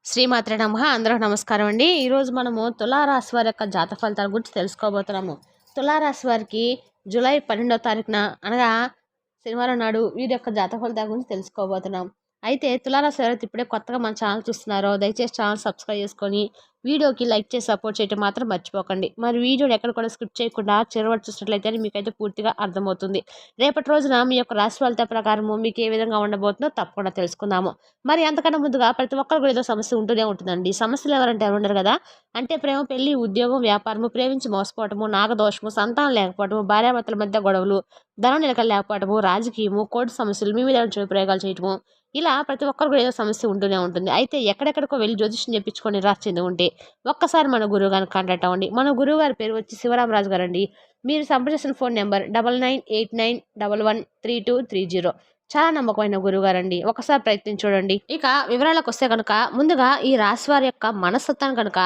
శ్రీమాత్రే నమః. అందరికి నమస్కారం అండి. ఈరోజు మనము తులారాశి వారి యొక్క జాతక ఫలితాల గురించి తెలుసుకోబోతున్నాము. తులారాశి వారికి జూలై 12వ తారీఖున అనగా శనివారం నాడు వీరి యొక్క జాతక ఫలితాల గురించి తెలుసుకోబోతున్నాం. అయితే తులారాశి ఎవరైతే ఇప్పుడే కొత్తగా మన ఛానల్ చూస్తున్నారో దయచేసి ఛానల్ సబ్స్క్రైబ్ చేసుకొని వీడియోకి లైక్ చేసి సపోర్ట్ చేయడం మాత్రం మర్చిపోకండి. మరి వీడియోని ఎక్కడ కూడా స్కిప్ చేయకుండా చివరి చూసినట్లయితే మీకైతే పూర్తిగా అర్థమవుతుంది. రేపటి రోజున మీ యొక్క రాశి ఫలితాల ప్రకారము మీకు ఏ విధంగా ఉండబోతుందో తప్పకుండా తెలుసుకుందాము. మరి అంతకన్నా ముందుగా ప్రతి ఒక్కరు కూడా ఏదో సమస్య ఉంటూనే ఉంటుందండి. సమస్యలు ఎవరంటే ఎవరు ఉండరు కదా. అంటే ప్రేమ, పెళ్లి, ఉద్యోగం, వ్యాపారము, ప్రేమించి మోసపోవటము, నాగదోషము, సంతానం లేకపోవటము, భార్యాభర్తల మధ్య గొడవలు, ధనం నిలకడ లేకపోవటము, రాజకీయము, కోర్టు సమస్యలు, మీ మీద ప్రయోగాలు చేయటము, ఇలా ప్రతి ఒక్కరు కూడా ఏదో సమస్య ఉంటూనే ఉంటుంది. అయితే ఎక్కడెక్కడికో వెళ్ళి జ్యోతిష్యం చెప్పించుకొని నిరాశ చెంది ఉంటే ఒక్కసారి మన గురువు గారిని కాంటాక్ట్ అవ్వండి. మన గురువు గారి పేరు వచ్చి శివరామరాజు గారు అండి. మీరు సంప్రదించిన ఫోన్ నెంబర్ 9989113230. చాలా నమ్మకమైన గురువుగారండి. ఒకసారి ప్రయత్నించి చూడండి. ఇక వివరాలకు వస్తే కనుక ముందుగా ఈ రాశి వారి యొక్క మనస్తత్వాన్ని కనుక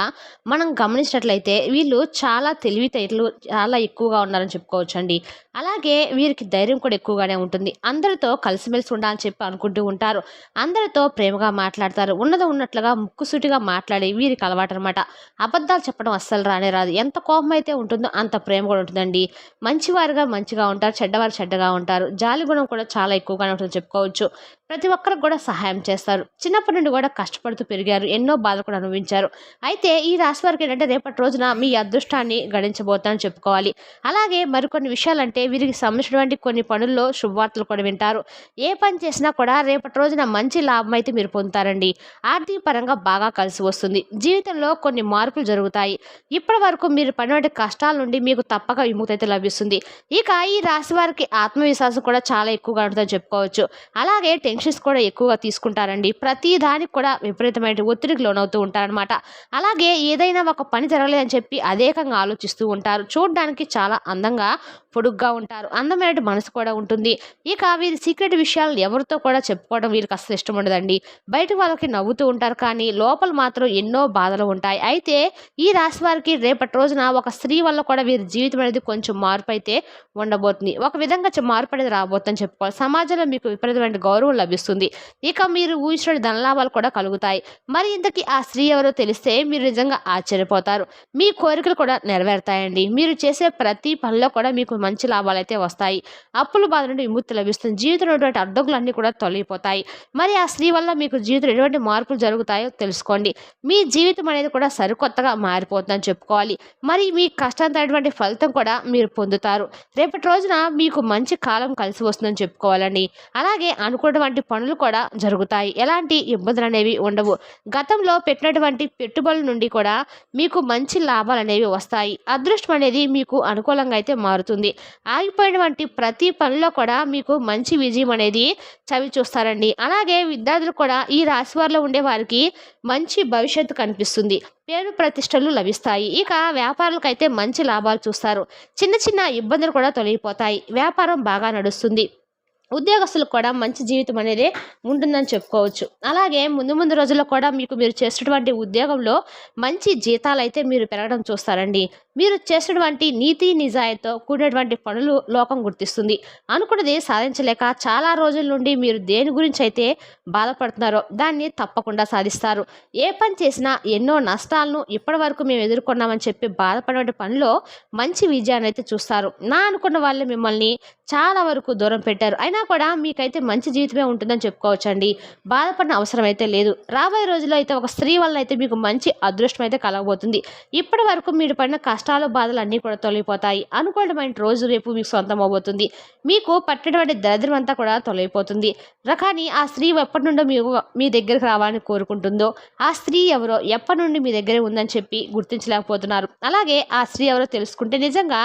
మనం గమనించినట్లయితే వీళ్ళు చాలా తెలివితేటలు చాలా ఎక్కువగా ఉన్నారని చెప్పుకోవచ్చండి. అలాగే వీరికి ధైర్యం కూడా ఎక్కువగానే ఉంటుంది. అందరితో కలిసిమెలిసి ఉండాలని చెప్పి అనుకుంటూ ఉంటారు. అందరితో ప్రేమగా మాట్లాడతారు. ఉన్నట్లుగా ముక్కుసూటిగా మాట్లాడి వీరికి అలవాటు అనమాట. అబద్ధాలు చెప్పడం అస్సలు రానే రాదు. ఎంత కోపం అయితే ఉంటుందో అంత ప్రేమ కూడా ఉంటుందండి. మంచివారుగా మంచిగా ఉంటారు, చెడ్డవారు చెడ్డగా ఉంటారు. జాలి గుణం కూడా చాలా ఎక్కువగానే ఉంటుందని చెప్పుకోవచ్చు. ప్రతి ఒక్కరికి కూడా సహాయం చేస్తారు. చిన్నప్పటి నుండి కూడా కష్టపడుతూ పెరిగారు. ఎన్నో బాధలు కూడా అనుభవించారు. అయితే ఈ రాశి వారికి ఏంటంటే రేపటి రోజున మీ అదృష్టాన్ని గడించబోతానని చెప్పుకోవాలి. అలాగే మరికొన్ని విషయాలంటే వీరికి సంబంధించినటువంటి కొన్ని పనుల్లో శుభవార్తలు కూడా వింటారు. ఏ పని చేసినా కూడా రేపటి రోజున మంచి లాభం అయితే మీరు పొందుతారండి. ఆర్థిక పరంగా బాగా కలిసి వస్తుంది. జీవితంలో కొన్ని మార్పులు జరుగుతాయి. ఇప్పటి వరకు మీరు పడినటువంటి కష్టాల నుండి మీకు తప్పక విముక్తి అయితే లభిస్తుంది. ఇక ఈ రాశి వారికి ఆత్మవిశ్వాసం కూడా చాలా ఎక్కువగా ఉంటుందని చెప్పుకోవచ్చు. అలాగే టెన్షన్స్ కూడా ఎక్కువగా తీసుకుంటారండి. ప్రతి దానికి కూడా విపరీతమైన ఒత్తిడికి లోనవుతూ ఉంటారనమాట. అలాగే ఏదైనా ఒక పని జరగలేదని చెప్పి అదేకంగా ఆలోచిస్తూ ఉంటారు. చూడడానికి చాలా అందంగా పొడుగ్గా ఉంటారు. అందమైన మనసు కూడా ఉంటుంది. ఇక వీరి సీక్రెట్ విషయాలను ఎవరితో కూడా చెప్పుకోవడం వీరికి అసలు ఇష్టం ఉండదండి. బయట వాళ్ళకి నవ్వుతూ ఉంటారు, కానీ లోపల మాత్రం ఎన్నో బాధలు ఉంటాయి. అయితే ఈ రాశి వారికి రేపటి రోజున ఒక స్త్రీ వల్ల కూడా వీరి జీవితం అనేది కొంచెం మార్పు అయితే ఉండబోతుంది. ఒక విధంగా మార్పు అనేది రాబోతుందని చెప్పుకోవాలి. సమాజంలో మీకు విపరీతమైన గౌరవం లభిస్తుంది. ఇక మీరు ఊహించిన ధనలాభాలు కూడా కలుగుతాయి. మరి ఇంతకీ ఆ స్త్రీ ఎవరో తెలిస్తే మీరు నిజంగా ఆశ్చర్యపోతారు. మీ కోరికలు కూడా నెరవేరుతాయండి. మీరు చేసే ప్రతి పనిలో కూడా మీకు మంచి లాభాలు అయితే వస్తాయి. అప్పుల బాధ నుండి విముక్తి లభిస్తుంది. జీవితంలో ఉన్నటువంటి అడ్డంకులన్నీ కూడా తొలగిపోతాయి. మరి ఆ స్త్రీ వల్ల మీకు జీవితంలో ఎటువంటి మార్పులు జరుగుతాయో తెలుసుకోండి. మీ జీవితం అనేది కూడా సరికొత్తగా మారిపోతుందని చెప్పుకోవాలి. మరి మీ కష్టానికి ఫలితం కూడా మీరు పొందుతారు. రేపటి రోజున మీకు మంచి కాలం కలిసి వస్తుందని చెప్పుకోవాలండి. అలాగే అనుకున్నటువంటి పనులు కూడా జరుగుతాయి. ఎలాంటి ఇబ్బందులు అనేవి ఉండవు. గతంలో పెట్టినటువంటి పెట్టుబడుల నుండి కూడా మీకు మంచి లాభాలు అనేవి వస్తాయి. అదృష్టం అనేది మీకు అనుకూలంగా అయితే మారుతుంది. ఆగిపోయినటువంటి ప్రతి పనిలో కూడా మీకు మంచి విజయం అనేది చవి చూస్తారండి. అలాగే విద్యార్థులు కూడా ఈ రాశి వారిలో ఉండే వారికి మంచి భవిష్యత్తు కనిపిస్తుంది. పేరు ప్రతిష్టలు లభిస్తాయి. ఇక వ్యాపారులకైతే మంచి లాభాలు చూస్తారు. చిన్న చిన్న ఇబ్బందులు కూడా తొలగిపోతాయి. వ్యాపారం బాగా నడుస్తుంది. ఉద్యోగస్తులకు కూడా మంచి జీవితం అనేది ఉంటుందని చెప్పుకోవచ్చు. అలాగే ముందు రోజుల్లో కూడా మీరు చేసేటువంటి ఉద్యోగంలో మంచి జీతాలు అయితే మీరు పెరగడం చూస్తారండి. మీరు చేసేటువంటి నీతి నిజాయితీతో కూడినటువంటి పనులు లోకం గుర్తిస్తుంది. అనుకున్నది సాధించలేక చాలా రోజుల నుండి మీరు దేని గురించి అయితే బాధపడుతున్నారో దాన్ని తప్పకుండా సాధిస్తారు. ఏ పని చేసినా ఎన్నో నష్టాలను ఇప్పటి వరకు మేము ఎదుర్కొన్నామని చెప్పి బాధపడే పనిలో మంచి విజయాన్ని అయితే చూస్తారు. నా అనుకున్న వాళ్ళే మిమ్మల్ని చాలా వరకు దూరం పెట్టారు. అయినా కూడా మీకైతే మంచి జీవితమే ఉంటుందని చెప్పుకోవచ్చండి. బాధపడిన అవసరం అయితే లేదు. రాబోయే రోజుల్లో అయితే ఒక స్త్రీ వల్ల అయితే మీకు మంచి అదృష్టం అయితే కలగబోతుంది. ఇప్పటి వరకు మీరు పడిన కష్టాలు బాధలు అన్నీ కూడా తొలగిపోతాయి. అనుకోవడమైన రోజు రేపు మీకు సొంతం అవబోతుంది. మీకు పట్టినటువంటి దరిద్రం అంతా కూడా తొలగిపోతుంది. కానీ ఆ స్త్రీ ఎప్పటి నుండో మీ దగ్గరకు రావాలని కోరుకుంటుందో ఆ స్త్రీ ఎవరో ఎప్పటి నుండి మీ దగ్గరే ఉందని చెప్పి గుర్తించలేకపోతున్నారు. అలాగే ఆ స్త్రీ ఎవరో తెలుసుకుంటే నిజంగా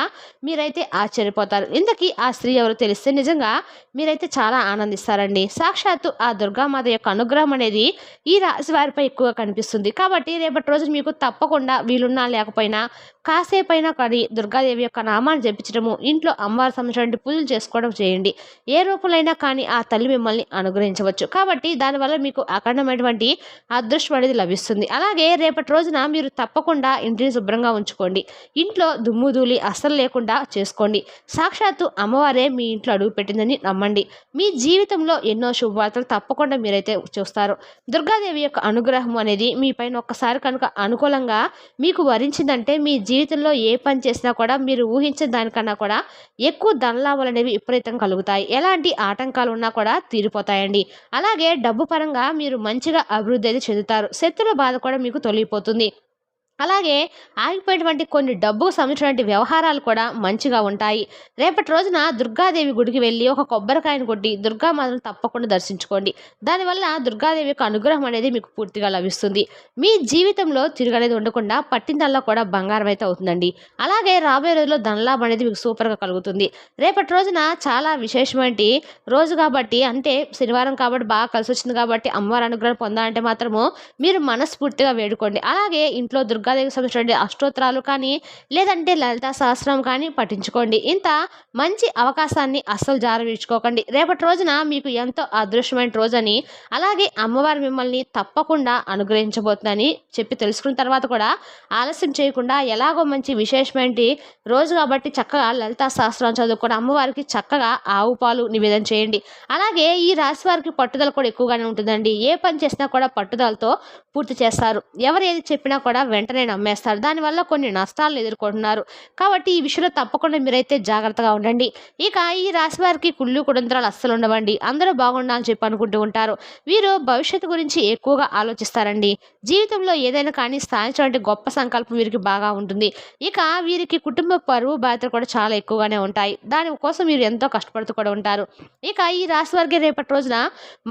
మీరైతే ఆశ్చర్యపోతారు. ఇంతకీ ఆ స్త్రీ ఎవరో తెలిస్తే నిజంగా మీరైతే చాలా ఆనందిస్తారండి. సాక్షాత్తు ఆ దుర్గామాత యొక్క అనుగ్రహం అనేది ఈ రాశి వారిపై ఎక్కువగా కనిపిస్తుంది. కాబట్టి రేపటి రోజు మీకు తప్పకుండా వీలున్నా లేకపోయినా కాస్త కాసేపు అయినా కానీ దుర్గాదేవి యొక్క నామాన్ని జపించడము, ఇంట్లో అమ్మవారి సంబంధించినటువంటి పూజలు చేసుకోవడం చేయండి. ఏ రూపంలో అయినా కానీ ఆ తల్లి మిమ్మల్ని అనుగ్రహించవచ్చు. కాబట్టి దానివల్ల మీకు అఖండమైనటువంటి అదృష్టం అనేది లభిస్తుంది. అలాగే రేపటి రోజున మీరు తప్పకుండా ఇంటిని శుభ్రంగా ఉంచుకోండి. ఇంట్లో దుమ్ము ధూళి అస్సలు లేకుండా చేసుకోండి. సాక్షాత్తు అమ్మవారే మీ ఇంట్లో అడుగు పెట్టిందని నమ్మండి. మీ జీవితంలో ఎన్నో శుభవార్తలు తప్పకుండా మీరైతే చూస్తారు. దుర్గాదేవి యొక్క అనుగ్రహం అనేది మీ పైన ఒక్కసారి కనుక అనుకూలంగా మీకు వరించిందంటే మీ జీవితంలో ఏ పని చేసినా కూడా మీరు ఊహించిన దానికన్నా కూడా ఎక్కువ ధనలాభాలు అనేవి విపరీతంగా కలుగుతాయి. ఎలాంటి ఆటంకాలు ఉన్నా కూడా తీరిపోతాయండి. అలాగే డబ్బు పరంగా మీరు మంచిగా అభివృద్ధి అయితే చెందుతారు. శత్రుల బాధ కూడా మీకు తొలగిపోతుంది. అలాగే ఆగిపోయినటువంటి కొన్ని డబ్బుకు సంబంధించినటువంటి వ్యవహారాలు కూడా మంచిగా ఉంటాయి. రేపటి రోజున దుర్గాదేవి గుడికి వెళ్ళి ఒక కొబ్బరికాయను కొట్టి దుర్గామాతను తప్పకుండా దర్శించుకోండి. దానివల్ల దుర్గాదేవి యొక్క అనుగ్రహం అనేది మీకు పూర్తిగా లభిస్తుంది. మీ జీవితంలో తిరగనేది ఉండకుండా పట్టిందల్లా కూడా బంగారం అయితే అవుతుందండి. అలాగే రాబోయే రోజుల్లో ధనలాభం అనేది మీకు సూపర్గా కలుగుతుంది. రేపటి రోజున చాలా విశేషమైన రోజు కాబట్టి, అంటే శనివారం కాబట్టి బాగా కలిసి వచ్చింది కాబట్టి అమ్మవారి అనుగ్రహం పొందాలంటే మాత్రము మీరు మనస్ఫూర్తిగా వేడుకోండి. అలాగే ఇంట్లో దుర్గాదేవికి సంబంధించిన అష్టోత్తరాలు కానీ లేదంటే లలితా సహస్రం కానీ పఠించుకోండి. ఇంత మంచి అవకాశాన్ని అస్సలు జారవిడ్చుకోకండి. రేపటి రోజున మీకు ఎంతో అదృష్టమైన రోజని, అలాగే అమ్మవారు మిమ్మల్ని తప్పకుండా అనుగ్రహించబోతుందని చెప్పి తెలుసుకున్న తర్వాత కూడా ఆలస్యం చేయకుండా ఎలాగో మంచి విశేషమైన రోజు కాబట్టి చక్కగా లలితా సహస్రం చదువుకొని అమ్మవారికి చక్కగా ఆవు పాలు నివేదన చేయండి. అలాగే ఈ రాశి వారికి పట్టుదల కూడా ఎక్కువగానే ఉంటుందండి. ఏ పని చేసినా కూడా పట్టుదలతో పూర్తి చేస్తారు. ఎవరు ఏది చెప్పినా కూడా వెంటనే నమ్మేస్తారు. దానివల్ల కొన్ని నష్టాలను ఎదుర్కొంటున్నారు. కాబట్టి ఈ విషయంలో తప్పకుండా మీరైతే జాగ్రత్తగా ఉండండి. ఇక ఈ రాశి వారికి కుళ్ళు కుడంత్రాలు అస్సలు ఉండవండి. అందరూ బాగుండాలని చెప్పి అనుకుంటూ ఉంటారు. వీరు భవిష్యత్తు గురించి ఎక్కువగా ఆలోచిస్తారండి. జీవితంలో ఏదైనా కానీ సాధించడానికి గొప్ప సంకల్పం వీరికి బాగా ఉంటుంది. ఇక వీరికి కుటుంబ పరువు బాధ్యతలు కూడా చాలా ఎక్కువగానే ఉంటాయి. దానికోసం వీరు ఎంతో కష్టపడుతూ కూడా ఉంటారు. ఇక ఈ రాశి వారికి రేపటి రోజున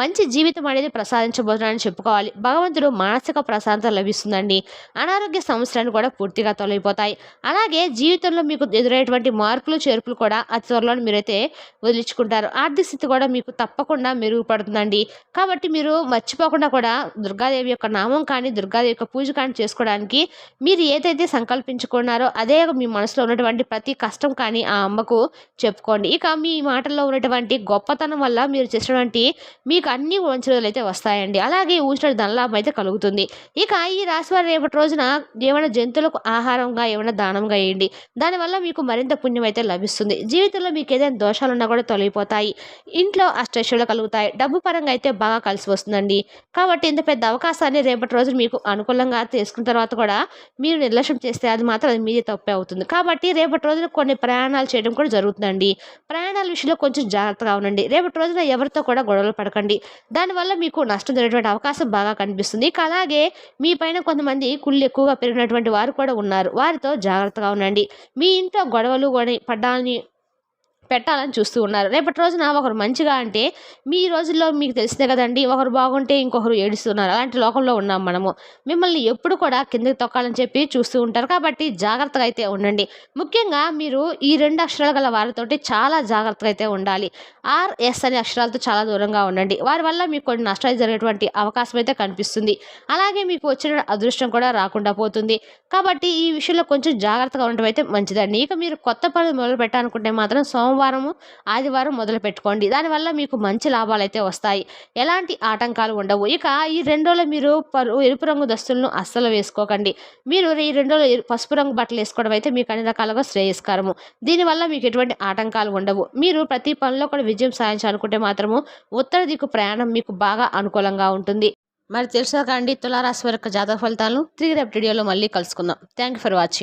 మంచి జీవితం అనేది ప్రసాదించబోతున్నారని చెప్పుకోవాలి. భగవంతుడు మానసిక ప్రశాంతత లభిస్తుందండి. అనారోగ్య సమస్యలను కూడా పూర్తిగా తొలగిపోతాయి. అలాగే జీవితంలో మీకు ఎదురయ్యేటువంటి మార్పులు చేర్పులు కూడా అతి త్వరలో మీరైతే వదిలించుకుంటారు. ఆర్థిక స్థితి కూడా మీకు తప్పకుండా మెరుగుపడుతుందండి. కాబట్టి మీరు మర్చిపోకుండా కూడా దుర్గాదేవి యొక్క నామం కానీ దుర్గాదేవి యొక్క పూజ కానీ చేసుకోవడానికి మీరు ఏదైతే సంకల్పించుకున్నారో అదే మీ మనసులో ఉన్నటువంటి ప్రతి కష్టం కానీ ఆ అమ్మకు చెప్పుకోండి. ఇక మీ మాటల్లో ఉన్నటువంటి గొప్పతనం వల్ల మీరు చేసినటువంటి మీకు అన్ని మంచి రోజులు అయితే వస్తాయండి. అలాగే ఊసిన ధనలాభం అయితే కలుగుతుంది. ఇక ఈ రాశి వారు రేపటి రోజున ఏమైనా జంతువులకు ఆహారంగా ఏమైనా దానంగా వేయండి. దానివల్ల మీకు మరింత పుణ్యం అయితే లభిస్తుంది. జీవితంలో మీకు ఏదైనా దోషాలు ఉన్నా కూడా తొలగిపోతాయి. ఇంట్లో అష్టైశ్వర్యాలు కలుగుతాయి. డబ్బు పరంగా అయితే బాగా కలిసి వస్తుందండి. కాబట్టి ఇంత పెద్ద అవకాశాన్ని రేపటి రోజు మీకు అనుకూలంగా తీసుకున్న తర్వాత కూడా మీరు నిర్లక్ష్యం చేస్తే అది మాత్రం అది మీదే తప్పే అవుతుంది. కాబట్టి రేపటి రోజున కొన్ని ప్రయాణాలు చేయడం కూడా జరుగుతుందండి. ప్రయాణాల విషయంలో కొంచెం జాగ్రత్తగా ఉండండి. రేపటి రోజున ఎవరితో కూడా గొడవలు పడకండి. దానివల్ల మీకు నష్టం జరిగేటువంటి అవకాశం బాగా కనిపిస్తుంది. ఇక అలాగే మీ పైన కొంతమంది కుళ్ళు ఎక్కువగా పెరిగినటువంటి వారు కూడా ఉన్నారు. వారితో జాగ్రత్తగా ఉండండి. మీ ఇంట్లో గొడవలు పడ్డాలని పెట్టాలని చూస్తూ ఉన్నారు. రేపటి రోజున ఒకరు మంచిగా అంటే మీ రోజుల్లో మీకు తెలిసిందే కదండి, ఒకరు బాగుంటే ఇంకొకరు ఏడుస్తున్నారు. అలాంటి లోకంలో ఉన్నాం మనము. మిమ్మల్ని ఎప్పుడు కూడా కిందకి తొక్కాలని చెప్పి చూస్తూ ఉంటారు. కాబట్టి జాగ్రత్తగా అయితే ఉండండి. ముఖ్యంగా మీరు ఈ 2 అక్షరాలు గల వారితోటి చాలా జాగ్రత్తగా అయితే ఉండాలి. RS అనే అక్షరాలతో చాలా దూరంగా ఉండండి. వారి వల్ల మీకు కొన్ని నష్టాలు జరిగేటువంటి అవకాశం అయితే కనిపిస్తుంది. అలాగే మీకు వచ్చిన అదృష్టం కూడా రాకుండా పోతుంది. కాబట్టి ఈ విషయంలో కొంచెం జాగ్రత్తగా ఉండటం అయితే మంచిదండి. ఇక మీరు కొత్త పనులు మొదలు పెట్టాలనుకుంటే మాత్రం సోమవారము ఆదివారం మొదలు పెట్టుకోండి. దానివల్ల మీకు మంచి లాభాలు అయితే వస్తాయి. ఎలాంటి ఆటంకాలు ఉండవు. ఇక ఈ 2 రోజులు మీరు ఎరుపు రంగు దుస్తులను అస్సలు వేసుకోకండి. మీరు ఈ 2 రోజులు పసుపు రంగు బట్టలు వేసుకోవడం అయితే మీకు అన్ని రకాలుగా శ్రేయస్కరము. దీనివల్ల మీకు ఎటువంటి ఆటంకాలు ఉండవు. మీరు ప్రతి పనిలో కూడా విజయం సాధించాలనుకుంటే మాత్రము ఉత్తర దిక్కు ప్రయాణం మీకు బాగా అనుకూలంగా ఉంటుంది. మరి తెలుసా అండి తులారాశి వారి యొక్క జాతక ఫలితాలను తిరిగి రేపటి వీడియోలో మళ్ళీ కలుసుకుందాం. Thank you for watching.